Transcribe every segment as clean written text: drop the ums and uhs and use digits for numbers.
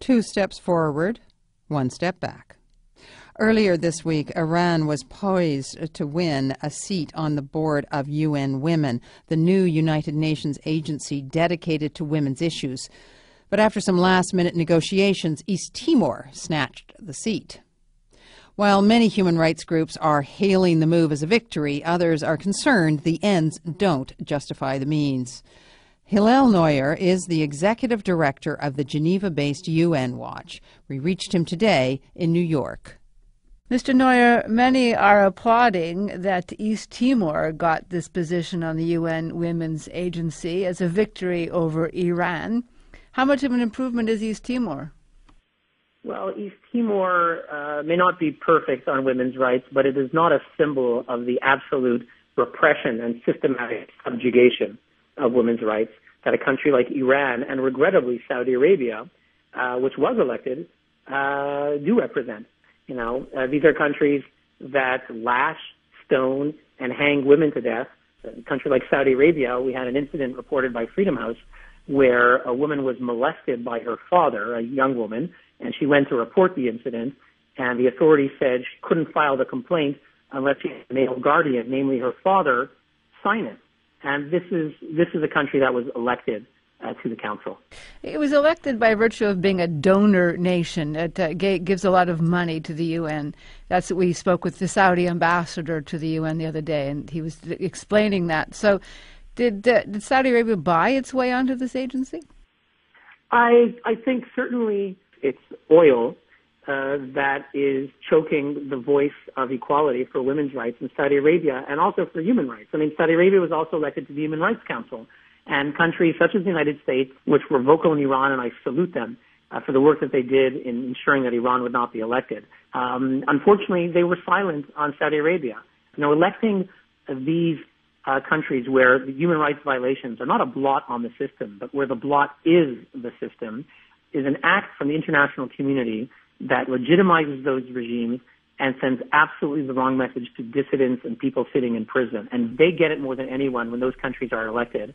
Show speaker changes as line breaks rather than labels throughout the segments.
2 steps forward, 1 step back. Earlier this week, Iran was poised to win a seat on the board of UN Women, the new United Nations agency dedicated to women's issues. But after some last-minute negotiations, East Timor snatched the seat. While many human rights groups are hailing the move as a victory, others are concerned the ends don't justify the means. Hillel Neuer is the executive director of the Geneva-based UN Watch. We reached him today in New York.
Mr. Neuer, many are applauding that East Timor got this position on the UN Women's Agency as a victory over Iran. How much of an improvement is East Timor?
Well, East Timor may not be perfect on women's rights, but it is not a symbol of the absolute repression and systematic subjugation of women's rights that a country like Iran and regrettably Saudi Arabia, which was elected, do represent. These are countries that lash, stone, and hang women to death. A country like Saudi Arabia, we had an incident reported by Freedom House where a woman was molested by her father, a young woman, and she went to report the incident, and the authorities said she couldn't file the complaint unless she had a male guardian, namely her father, sign it. And this is a country that was elected to the council.
It was elected by virtue of being a donor nation. It gives a lot of money to the UN. That's what we spoke with the Saudi ambassador to the UN the other day, and he was explaining that. So did Saudi Arabia buy its way onto this agency?
I think certainly it's oil that is choking the voice of equality for women's rights in Saudi Arabia and also for human rights. I mean, Saudi Arabia was also elected to the Human Rights Council, and countries such as the United States, which were vocal in Iran, and I salute them for the work that they did in ensuring that Iran would not be elected. Unfortunately, they were silent on Saudi Arabia. Electing these countries where the human rights violations are not a blot on the system, but where the blot is the system, is an act from the international community that legitimizes those regimes and sends absolutely the wrong message to dissidents and people sitting in prison. And they get it more than anyone when those countries are elected.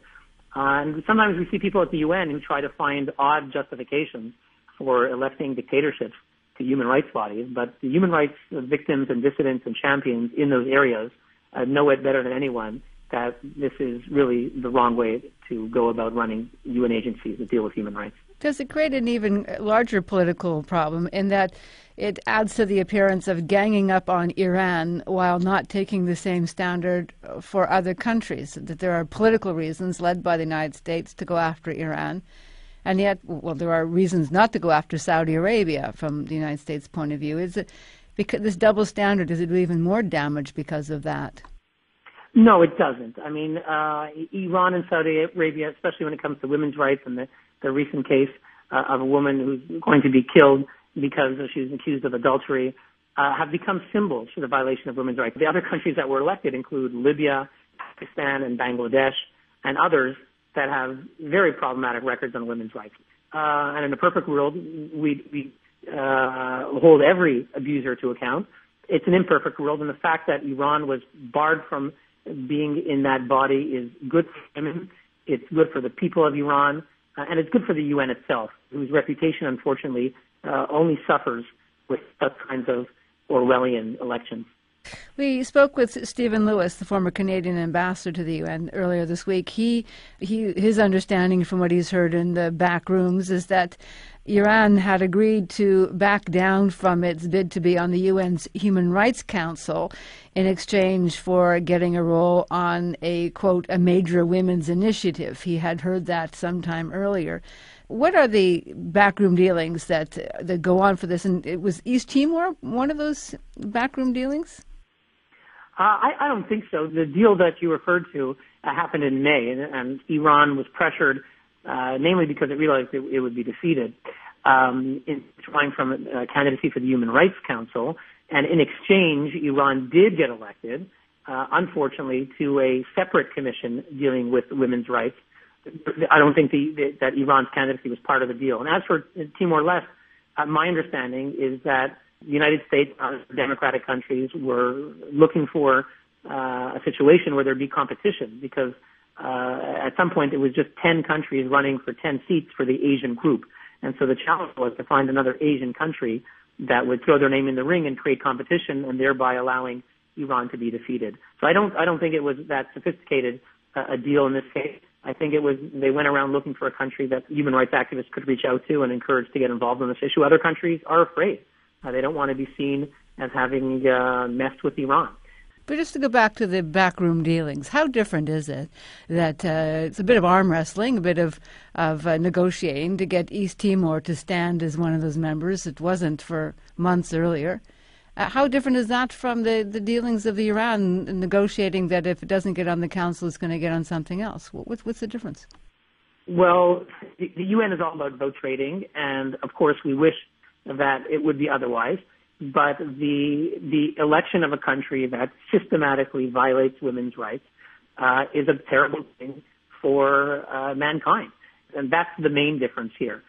And sometimes we see people at the UN who try to find odd justifications for electing dictatorships to human rights bodies, but the human rights victims and dissidents and champions in those areas know it better than anyone that this is really the wrong way to go about running UN agencies that deal with human rights.
Does it create an even larger political problem in that it adds to the appearance of ganging up on Iran while not taking the same standard for other countries, that there are political reasons led by the United States to go after Iran, and yet, there are reasons not to go after Saudi Arabia from the United States' point of view. Is it because this double standard, does it do even more damage because of that?
No, it doesn't. I mean, Iran and Saudi Arabia, especially when it comes to women's rights and the recent case of a woman who's going to be killed because she was accused of adultery, have become symbols for the violation of women's rights. The other countries that were elected include Libya, Pakistan, and Bangladesh, and others that have very problematic records on women's rights. And in a perfect world, we hold every abuser to account. It's an imperfect world, and the fact that Iran was barred from being in that body is good for women, it's good for the people of Iran, and it's good for the UN itself, whose reputation, unfortunately, only suffers with such kinds of Orwellian elections.
We spoke with Stephen Lewis, the former Canadian ambassador to the UN, earlier this week. His understanding from what he's heard in the back rooms is that Iran had agreed to back down from its bid to be on the UN's Human Rights Council in exchange for getting a role on a, quote, a major women's initiative. He had heard that sometime earlier. What are the backroom dealings that go on for this? And it was East Timor one of those backroom dealings?
I don't think so. The deal that you referred to happened in May, and Iran was pressured, namely because it realized it would be defeated, in trying from a candidacy for the Human Rights Council. And in exchange, Iran did get elected, unfortunately, to a separate commission dealing with women's rights. I don't think that Iran's candidacy was part of the deal. And as for Timor-Leste, my understanding is that the United States and other democratic countries were looking for a situation where there'd be competition because at some point it was just 10 countries running for 10 seats for the Asian group. And so the challenge was to find another Asian country that would throw their name in the ring and create competition, and thereby allowing Iran to be defeated. So I don't think it was that sophisticated a deal in this case. I think they went around looking for a country that human rights activists could reach out to and encourage to get involved in this issue. Other countries are afraid. They don't want to be seen as having messed with Iran.
But just to go back to the backroom dealings, how different is it that it's a bit of arm wrestling, a bit of negotiating to get East Timor to stand as one of those members? It wasn't for months earlier. How different is that from the dealings of the Iran negotiating that if it doesn't get on the council, it's going to get on something else? What's the difference?
Well, the UN is all about vote trading, and of course we wish that it would be otherwise. But the election of a country that systematically violates women's rights is a terrible thing for mankind. And that's the main difference here.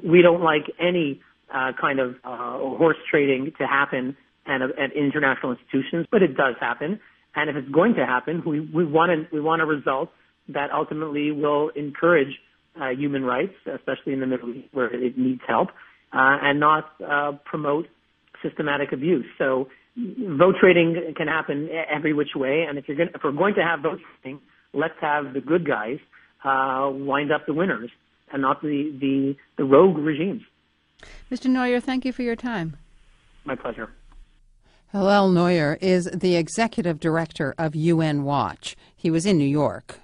We don't like any kind of horse trading to happen at international institutions, but it does happen. And if it's going to happen, we want a result that ultimately will encourage human rights, especially in the Middle East where it needs help, and not promote systematic abuse. So vote trading can happen every which way, and if we're going to have vote trading, let's have the good guys wind up the winners, and not the rogue regimes.
Mr. Neuer, thank you for your time.
My pleasure.
Hillel Neuer is the executive director of UN Watch. He was in New York.